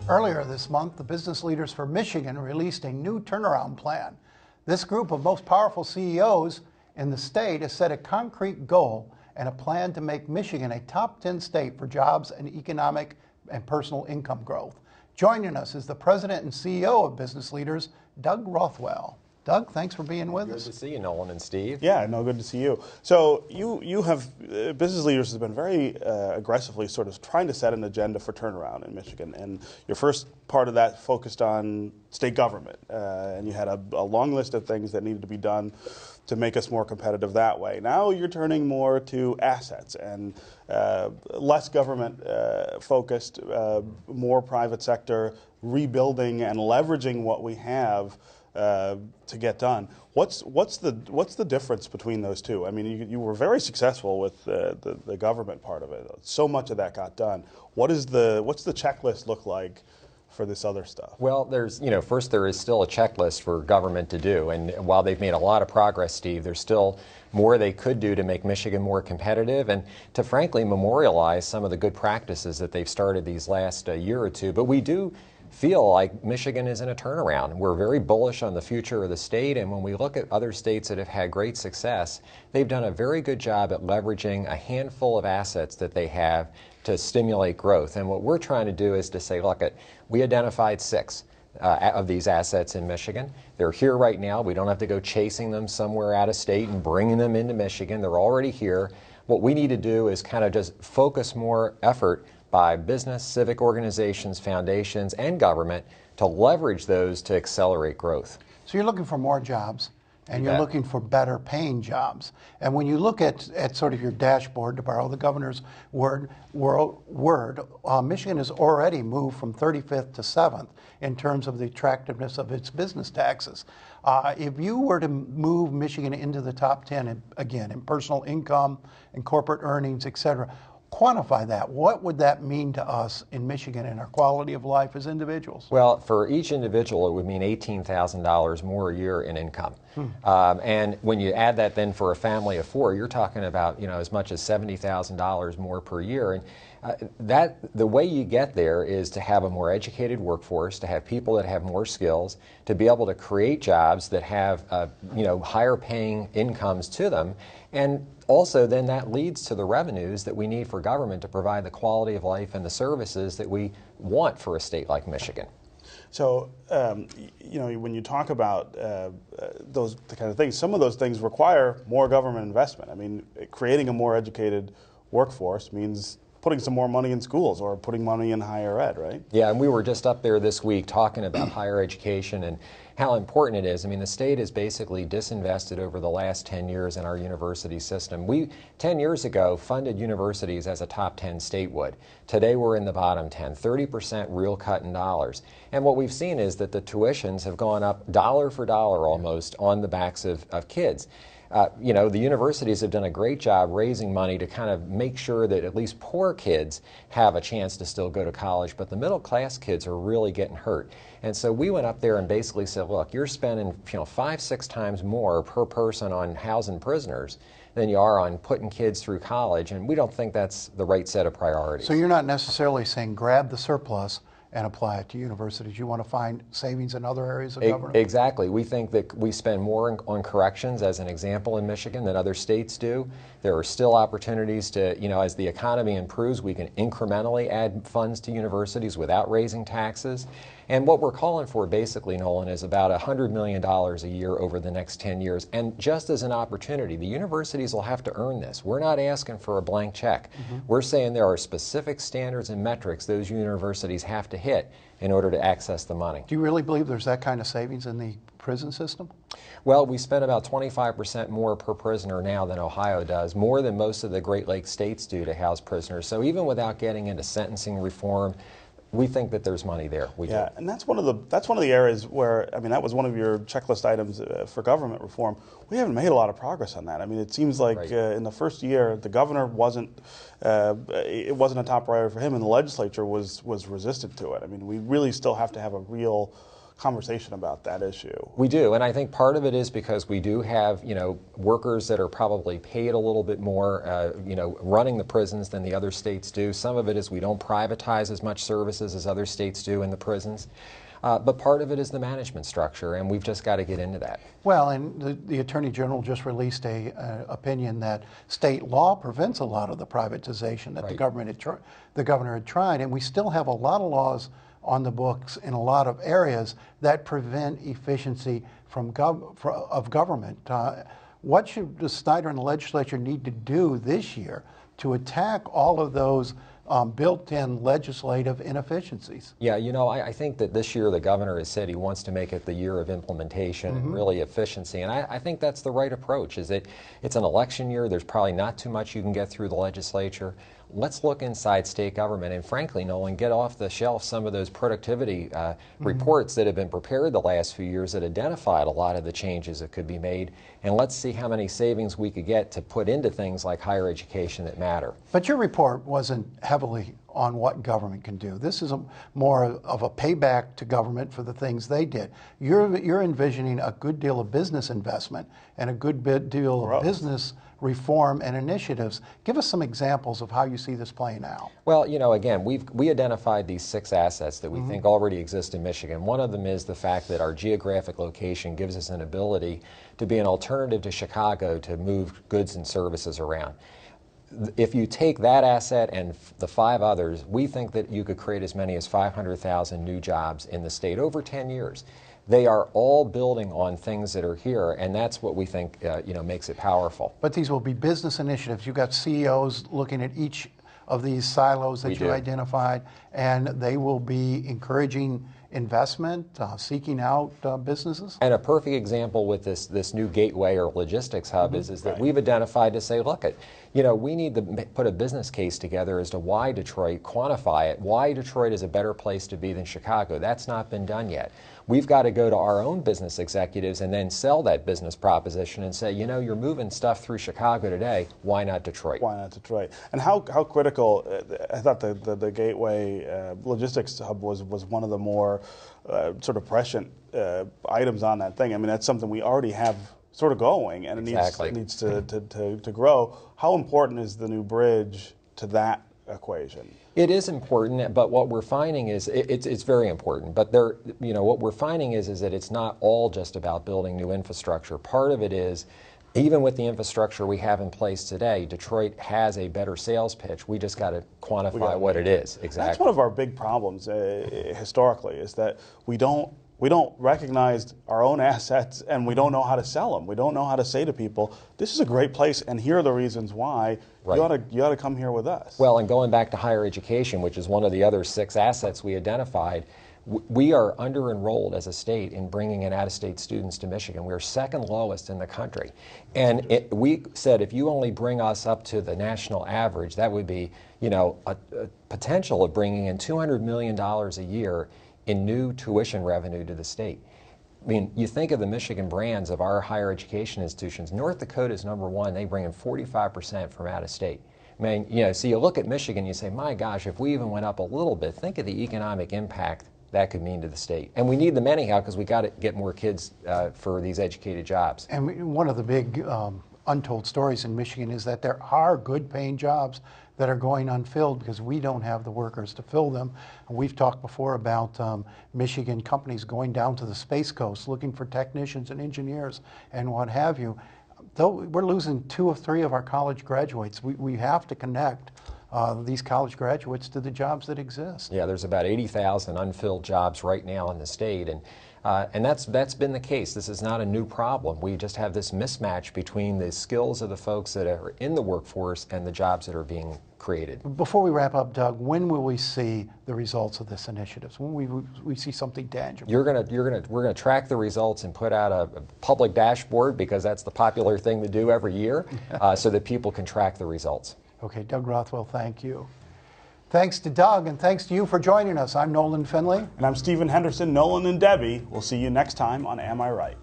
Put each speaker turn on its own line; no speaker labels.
Earlier this month, the business leaders for Michigan released a new turnaround plan. This group of most powerful CEOs in the state has set a concrete goal and a plan to make Michigan a top 10 state for jobs and economic and personal income growth. Joining us is the president and CEO of Business Leaders, Doug Rothwell. Doug, thanks for being with us.
Good to see you, Nolan and Steve.
Yeah, no, good to see you. So you have, Business Leaders has been very aggressively sort of trying to set an agenda for turnaround in Michigan. And your first part of that focused on state government. And you had a long list of things that needed to be done to make us more competitive that way. Now you're turning more to assets and less government focused, more private sector, rebuilding and leveraging what we have to get done. What's the difference between those two? I mean, you were very successful with the government part of it. So much of that got done. What's the checklist look like for this other stuff?
Well, first there is still a checklist for government to do, and while they've made a lot of progress, Steve, there's still more they could do to make Michigan more competitive and to frankly memorialize some of the good practices that they've started these last year or two. But we do feel like Michigan is in a turnaround. We're very bullish on the future of the state, and when we look at other states that have had great success, they've done a very good job at leveraging a handful of assets that they have to stimulate growth. And what we're trying to do is to say, look, we identified 6 of these assets in Michigan. They're here right now. We don't have to go chasing them somewhere out of state and bringing them into Michigan. They're already here. What we need to do is kind of just focus more effort by business, civic organizations, foundations, and government to leverage those to accelerate growth.
So you're looking for more jobs, and you're looking for better paying jobs. And when you look at sort of your dashboard, to borrow the governor's word, Michigan has already moved from 35th to 7th in terms of the attractiveness of its business taxes. If you were to move Michigan into the top 10, again, in personal income and corporate earnings, et cetera, quantify that. What would that mean to us in Michigan and our quality of life as individuals?
Well, for each individual, it would mean $18,000 more a year in income. And when you add that then for a family of 4, you're talking about as much as $70,000 more per year. And the way you get there is to have a more educated workforce, to have people that have more skills, to be able to create jobs that have higher paying incomes to them, and also then that leads to the revenues that we need for government to provide the quality of life and the services that we want for a state like Michigan.
So, when you talk about those kind of things, some of those things require more government investment. I mean, creating a more educated workforce means putting some more money in schools or putting money in higher ed, right?
Yeah, and we were just up there this week talking about higher education and how important it is. I mean, the state has basically disinvested over the last 10 years in our university system. We, 10 years ago, funded universities as a top 10 state would. Today we're in the bottom 10, 30% real cut in dollars. And what we've seen is that the tuitions have gone up dollar for dollar almost on the backs of kids. The universities have done a great job raising money to kind of make sure that at least poor kids have a chance to still go to college, but the middle class kids are really getting hurt. And so we went up there and basically said, look, you're spending 5-6 times more per person on housing prisoners than you are on putting kids through college, and we don't think that's the right set of priorities.
So you're not necessarily saying grab the surplus and apply it to universities. You want to find savings in other areas of government?
Exactly. We think that we spend more on corrections, as an example, in Michigan than other states do. There are still opportunities to, as the economy improves, we can incrementally add funds to universities without raising taxes. And what we're calling for, basically, Nolan, is about $100 million a year over the next 10 years. And just as an opportunity, the universities will have to earn this. We're not asking for a blank check. We're saying there are specific standards and metrics those universities have to hit in order to access the money.
Do you really believe there's that kind of savings in the prison system?
Well, we spend about 25% more per prisoner now than Ohio does, more than most of the Great Lakes states do to house prisoners. So even without getting into sentencing reform, we think that there's money there. We do.
And that's one of the areas where, I mean, that was one of your checklist items for government reform. We haven't made a lot of progress on that. I mean, it seems like in the first year, the governor it wasn't a top priority for him, and the legislature was resistant to it. I mean, we really still have to have a real conversation about that issue.
We do, and I think part of it is because we do have, workers that are probably paid a little bit more, running the prisons than the other states do. Some of it is we don't privatize as much services as other states do in the prisons. But part of it is the management structure, and we've just got to get into that.
Well, and the Attorney General just released a opinion that state law prevents a lot of the privatization that
Right.
the governor had tried, and we still have a lot of laws on the books in a lot of areas that prevent efficiency of government. What should the Snyder and the legislature need to do this year to attack all of those built-in legislative inefficiencies?
Yeah, I think that this year the governor has said he wants to make it the year of implementation and really efficiency, and I think that's the right approach. Is that it's an election year, there's probably not too much you can get through the legislature. Let's look inside state government and, frankly, Nolan, get off the shelf some of those productivity reports that have been prepared the last few years that identified a lot of the changes that could be made, and let's see how many savings we could get to put into things like higher education that matter.
But your report wasn't heavily on what government can do. This is more of a payback to government for the things they did. You're envisioning a good deal of business investment and a good deal of business reform and initiatives. Give us some examples of how you see this playing out.
Well, again, we identified these 6 assets that we think already exist in Michigan. One of them is the fact that our geographic location gives us an ability to be an alternative to Chicago to move goods and services around. If you take that asset and the 5 others, we think that you could create as many as 500,000 new jobs in the state over 10 years. They are all building on things that are here, and that's what we think makes it powerful.
But these will be business initiatives. You've got CEOs looking at each of these silos that you identified, and they will be encouraging investment, seeking out businesses.
And a perfect example with this new gateway or logistics hub is that we've identified to say, look, we need to put a business case together as to why Detroit, quantify it, why Detroit is a better place to be than Chicago. That's not been done yet. We've got to go to our own business executives and then sell that business proposition and say, you're moving stuff through Chicago today, why not Detroit?
Why not Detroit? And how critical, I thought the Gateway Logistics Hub was one of the more sort of prescient items on that thing. I mean, that's something we already have sort of going, and it needs to grow. How important is the new bridge to that equation?
It is important, but what we're finding is it's very important. But what we're finding is that it's not all just about building new infrastructure. Part of it is, even with the infrastructure we have in place today, Detroit has a better sales pitch. We just got to quantify what it is. Exactly.
That's one of our big problems historically, is that we don't recognize our own assets, and we don't know how to sell them. We don't know how to say to people, this is a great place, and here are the reasons why. You ought to come here with us.
Well, and going back to higher education, which is one of the other 6 assets we identified, we are under-enrolled as a state in bringing in out-of-state students to Michigan. We're 2nd lowest in the country. And we said if you only bring us up to the national average, that would be a potential of bringing in $200 million a year in new tuition revenue to the state. I mean, you think of the Michigan brands of our higher education institutions. North Dakota is #1. They bring in 45% from out of state. I mean, so you look at Michigan, you say, my gosh, if we even went up a little bit, think of the economic impact that could mean to the state. And we need them anyhow because we got to get more kids for these educated jobs.
And one of the big untold stories in Michigan is that there are good paying jobs that are going unfilled because we don't have the workers to fill them. And we've talked before about Michigan companies going down to the Space Coast looking for technicians and engineers and what have you. Though we're losing 2 or 3 of our college graduates, we have to connect these college graduates to the jobs that exist.
Yeah, there's about 80,000 unfilled jobs right now in the state, and that's been the case. This is not a new problem. We just have this mismatch between the skills of the folks that are in the workforce and the jobs that are being created.
Before we wrap up, Doug, when will we see the results of this initiative? When we see something tangible?
We're gonna track the results and put out a public dashboard, because that's the popular thing to do every year, so that people can track the results.
Okay, Doug Rothwell, thank you. Thanks to Doug, and thanks to you for joining us. I'm Nolan Finley.
And I'm Stephen Henderson. Nolan and Debbie. We'll see you next time on Am I Right?